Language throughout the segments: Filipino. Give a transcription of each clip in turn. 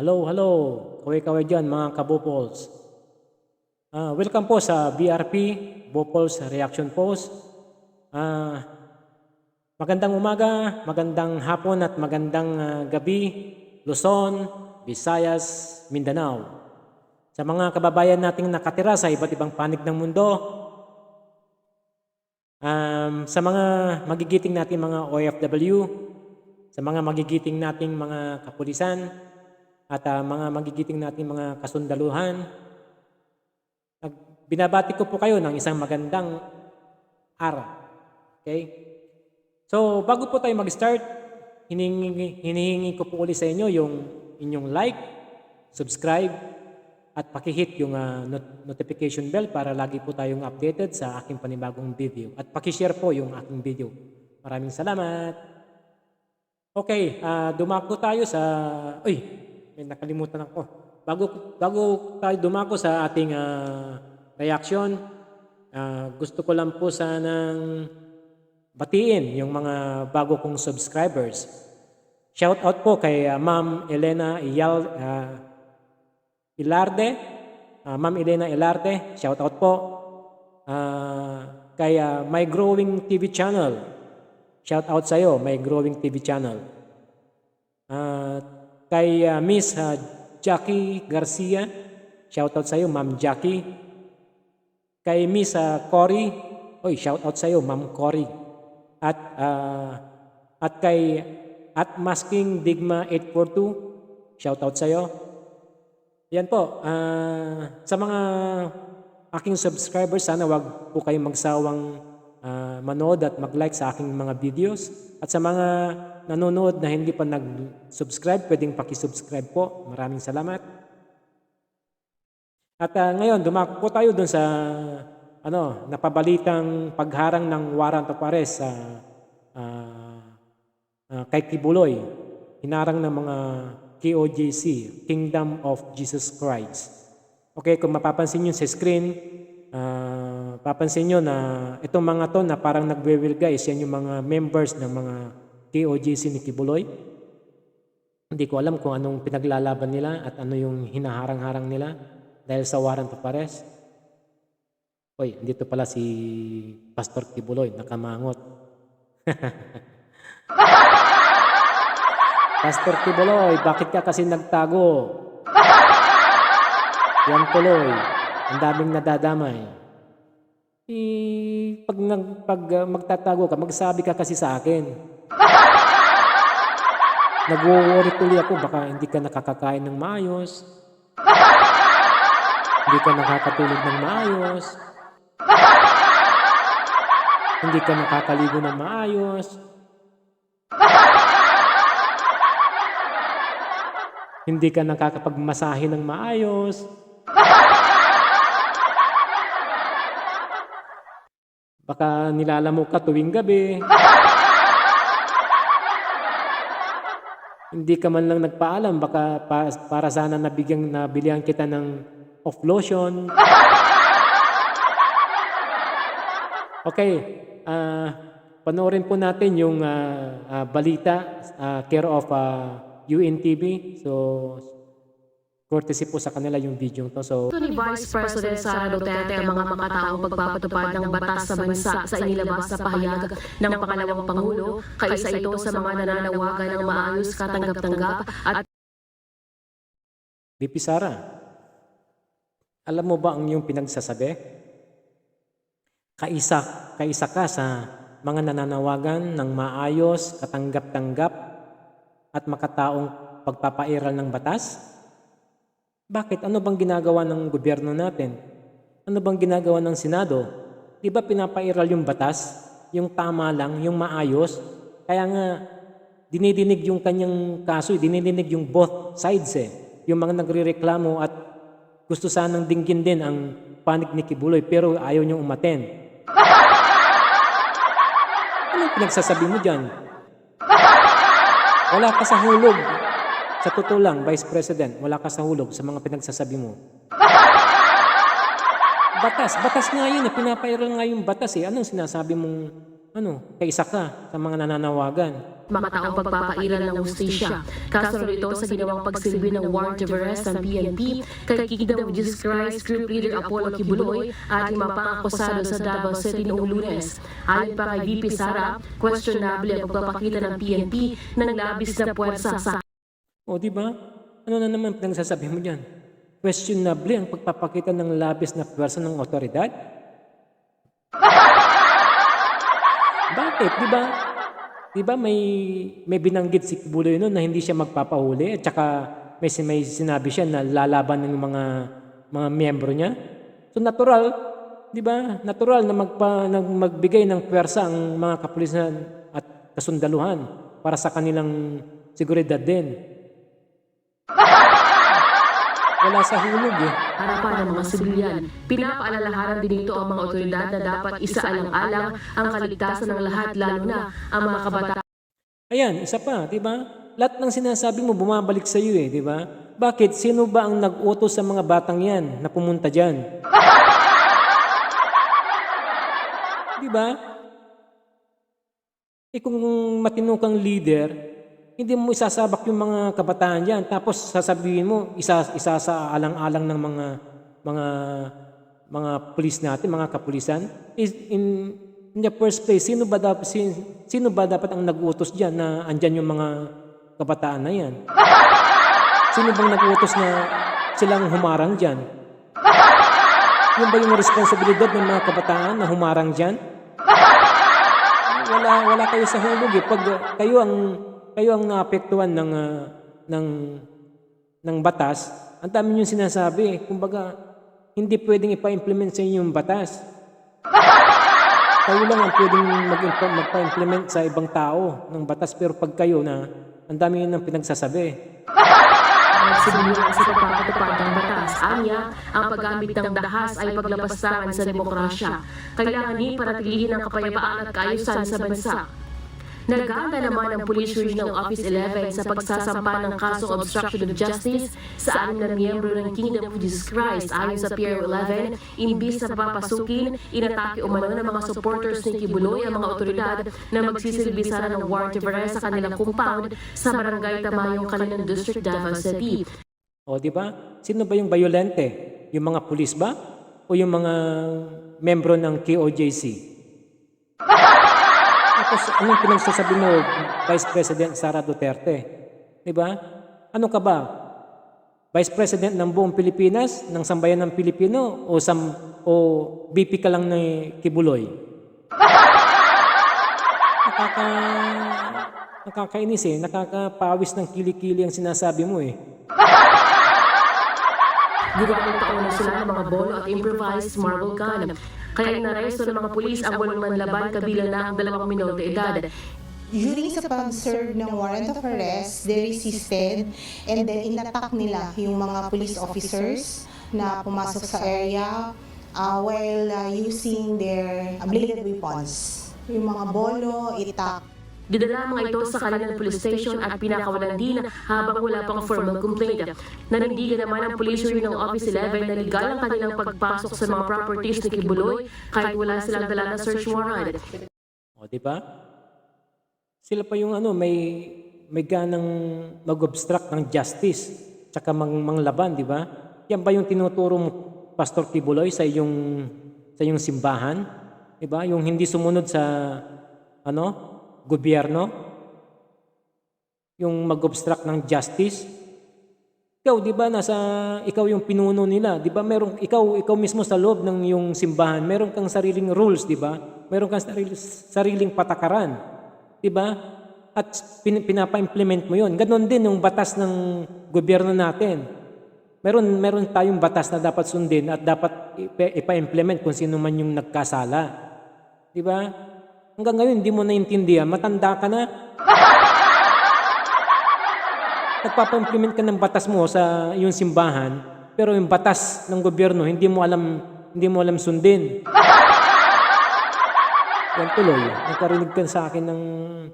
Hello, hello. Kaway-kaway dyan mga kabopols. Welcome po sa BRP, Bopols Reaction Post. Magandang umaga, magandang hapon at magandang gabi, Luzon, Visayas, Mindanao. Sa mga kababayan nating nakatira sa iba't ibang panig ng mundo, sa mga magigiting nating mga OFW, sa mga magigiting nating mga kapulisan, at mga magigiting nating mga kasundaluhan, binabati ko po kayo ng isang magandang araw. Okay? So, bago po tayo mag-start, hinihingi ko po ulit sa inyo yung inyong like, subscribe, at pakihit yung notification bell para lagi po tayong updated sa aking panibagong video. At pakishare po yung aking video. Maraming salamat. Okay, dumako tayo sa... may nakalimutan ako. Bago tayo dumako sa ating reaction, gusto ko lang po sanang batiin yung mga bago kong subscribers. Shout out po kay Ma'am Elena Ilarde. Ma'am Elena Ilarde, shout out po. Kay My Growing TV Channel. Shout out sa iyo, My Growing TV Channel. Kay Miss Jackie Garcia, shout out sa iyo, Ma'am Jackie. Kay Miss Cory, shout out sa iyo, Ma'am Cory. At kay Masking Digma 842, shout out sa iyo. Yan po, sa mga aking subscribers, sana wag po kayong magsawang manood at mag-like sa aking mga videos. At sa mga nanonood na hindi pa nag-subscribe, pwedeng paki-subscribe po. Maraming salamat. At ngayon, dumako po tayo dun sa napabalitang pagharang ng warrant of arrest kay Kibuloy. Hinarang ng mga KOJC, Kingdom of Jesus Christ. Okay, kung mapapansin nyo sa screen, papansin nyo na itong mga to na parang nagwe-guys, yan yung mga members ng mga KOJC ni Kibuloy. Hindi ko alam kung anong pinaglalaban nila at ano yung hinaharang-harang nila dahil sa warrant of arrest. Dito pala si Pastor Kibuloy, nakamangot. Pastor Kibuloy, bakit ka kasi nagtago? Yan tuloy, ang daming nadadamay. Pag magtatago ka, magsabi ka kasi sa akin. Nag-worry tuloy ako, baka hindi ka nakakakain ng maayos. Hindi ka nakakatulog ng maayos. Hindi ka nakakaligo ng maayos. Hindi ka nakakapagmasahe ng maayos. Baka nilalamok ka tuwing gabi. Hindi ka man lang nagpaalam, baka para sana nabilihan kita ng off lotion. Okay, panoorin po natin yung balita care of UNTV. So, courtesy po sa kanila yung video to. So, ni Vice President Sara Duterte ang mga makataong pagpapatupad ng batas sa bansa sa inilabas na pahayag ng pangalawang Pangulo. Kaisa ito sa mga nananawagan ng maayos, katanggap-tanggap at VP Sara, alam mo ba ang iyong pinagsasabi? Kaisa ka sa mga nananawagan ng maayos, katanggap-tanggap at makataong pagpapairal ng batas? Bakit? Ano bang ginagawa ng gobyerno natin? Ano bang ginagawa ng Senado? Di ba pinapairal yung batas? Yung tama lang, yung maayos? Kaya nga, dinidinig yung kanyang kaso, dinidinig yung both sides Yung mga nagrereklamo at gusto sanang dinggin din ang panig ni Kibuloy pero ayaw niyong umaten. Anong pinagsasabi mo dyan? Wala ka sa hulog. Sa totoo lang, Vice President, wala ka sa hulog sa mga pinagsasabi mo. Batas nga yun, pinapairal nga yung batas Anong sinasabi mong, kaisa ka sa mga nananawagan? makataong pagpapairal ng hustisya. Kasunod ito sa ginawang pagsilbi ng warrant of arrest ng PNP kay Kingdom of Jesus Christ Group Leader Apollo Kibuloy at 5 pang akusado sa Davao City noong Lunes. Ayon pa kay VP Sara, questionable ang pagpapakita ng PNP ng labis na puwersa sa O di ba? Ano na naman pinagsasabi mo diyan? Questionable ang pagpapakita ng labis na puwersa ng otoridad? Bakit? Di ba may binanggit si Kibuloy noon na hindi siya magpapahuli at saka may sinabi siya na lalaban ng mga miyembro niya? So natural, di ba? Natural na magbigay ng puwersa ang mga kapulisan at kasundaluhan para sa kanilang seguridad din. Wala sa hulog eh. harapan ng mga sibilyan. Pinapaalalahanan din ito ang mga otoridad na dapat isaalang-alang ang kaligtasan ng lahat, lalo na ang mga kabataan. Ayan, isa pa, di ba? Lahat ng sinasabi mo bumabalik sa iyo eh, di ba? Bakit? Sino ba ang nag-utos sa mga batang yan na pumunta dyan? Di ba? Kung matino kang leader, hindi mo isasabak yung mga kabataan dyan. Tapos sasabihin mo, isa sa alang-alang ng mga pulis natin, mga kapulisan. In the first place, sino ba dapat ang nag-utos dyan na andyan yung mga kabataan na yan? Sino bang nag-utos na silang humarang dyan? Yun ba yung responsibilidad ng mga kabataan na humarang dyan? Wala kayo sa hulog eh. Pag kayo ang naapektuhan ng batas, ang dami yung sinasabi. Kumbaga, hindi pwedeng ipa-implement sa inyo yung batas. Kayo lang ang pwedeng magpa-implement sa ibang tao ng batas, pero pag kayo na, ang dami yun ang pinagsasabi. Sibilyan sa pagpapatupad ng batas. Anya, ang paggamit ng dahas ay paglapastangan sa demokrasya. Kailangan ni paratilihin ang kapayapaan at kaayusan sa bansa. Naganda naman ang Police Regional Office 11 sa pagsasampa ng kasong obstruction of justice sa 6 na miyembro ng Kingdom of Jesus Christ. Ayon sa PRO 11, imbis na papasukin, inatake umano ng mga supporters ni Kibuloy ang mga otoridad na magsisilbi sana ng warrant of arrest sa kanilang compound sa Barangay Tamayong, Kalinan District, Davao City. O, di ba? Sino ba yung violente? Yung mga pulis ba? O yung mga membro ng KOJC? Tapos, anong pinagsasabi mo, Vice President Sara Duterte? Di ba? Ano ka ba? Vice President ng buong Pilipinas, ng sambayan ng Pilipino, o BP ka lang ni Kibuloy? Nakakainis eh. Nakakapawis ng kilikili ang sinasabi mo eh. Ginamit pa una sila ng mga bolo at improvised marble gun. Kaya inaresto ng mga pulis ang 8 manlaban kabilang na ang 2 minor de edad. During sa pag-serve ng warrant of arrest, they resisted and then inattack nila yung mga police officers na pumasok sa area while using their bladed weapons. Yung mga bolo, itak. Dinala mga ito sa Kalinan Police Station at pinakawalan din habang wala pang formal complaint. Nanindigan naman ang Police Regional Office 11 na legal ang kanilang pagpasok sa mga properties ni Kibuloy kahit wala silang dala na search warrant. O, di ba? Sila pa yung may ganang mag-obstruct ng justice tsaka manglaban, di ba? Yan ba yung tinuturo mo, Pastor Kibuloy, sa iyong simbahan? Di ba? Yung hindi sumunod sa gobyerno, yung mag-obstruct ng justice. Ikaw, di ba, ikaw yung pinuno nila, di ba? Ikaw mismo sa loob ng yung simbahan, meron kang sariling rules, di ba? Meron kang sariling patakaran, di ba? At pinapa-implement mo yun. Ganon din yung batas ng gobyerno natin. Meron tayong batas na dapat sundin at dapat ipa-implement kung sino man yung nagkasala. Di ba? Hanggang ngayon, hindi mo naintindihan. Matanda ka na. Nagpapa-implement ka ng batas mo sa iyong simbahan, pero yung batas ng gobyerno, hindi mo alam sundin. Yan tuloy. Nakarinig ka sa akin ng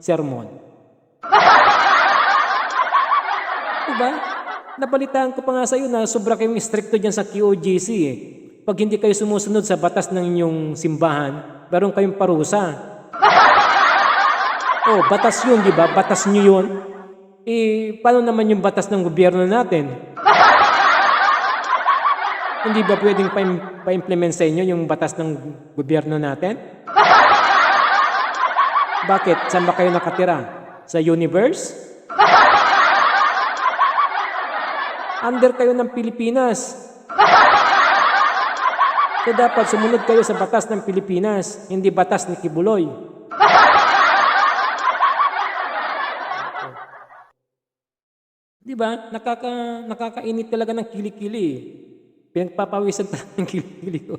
sermon. Diba? Nabalitaan ko pa nga sa iyo na sobra kayong stricto dyan sa QOJC eh. Pag hindi kayo sumusunod sa batas ng inyong simbahan, meron kayong parusa. Oh, batas yun, di ba? Batas nyo yun. Paano naman yung batas ng gobyerno natin? Hindi ba pwedeng pa-implement sa inyo yung batas ng gobyerno natin? Bakit? Saan ba kayo nakatira? Sa universe? Under kayo ng Pilipinas. So dapat sumunod kayo sa batas ng Pilipinas, hindi batas ni Kibuloy. Di ba? Nakakainit talaga ng kilikili. Pinagpapawisan talaga ng kilikili ko.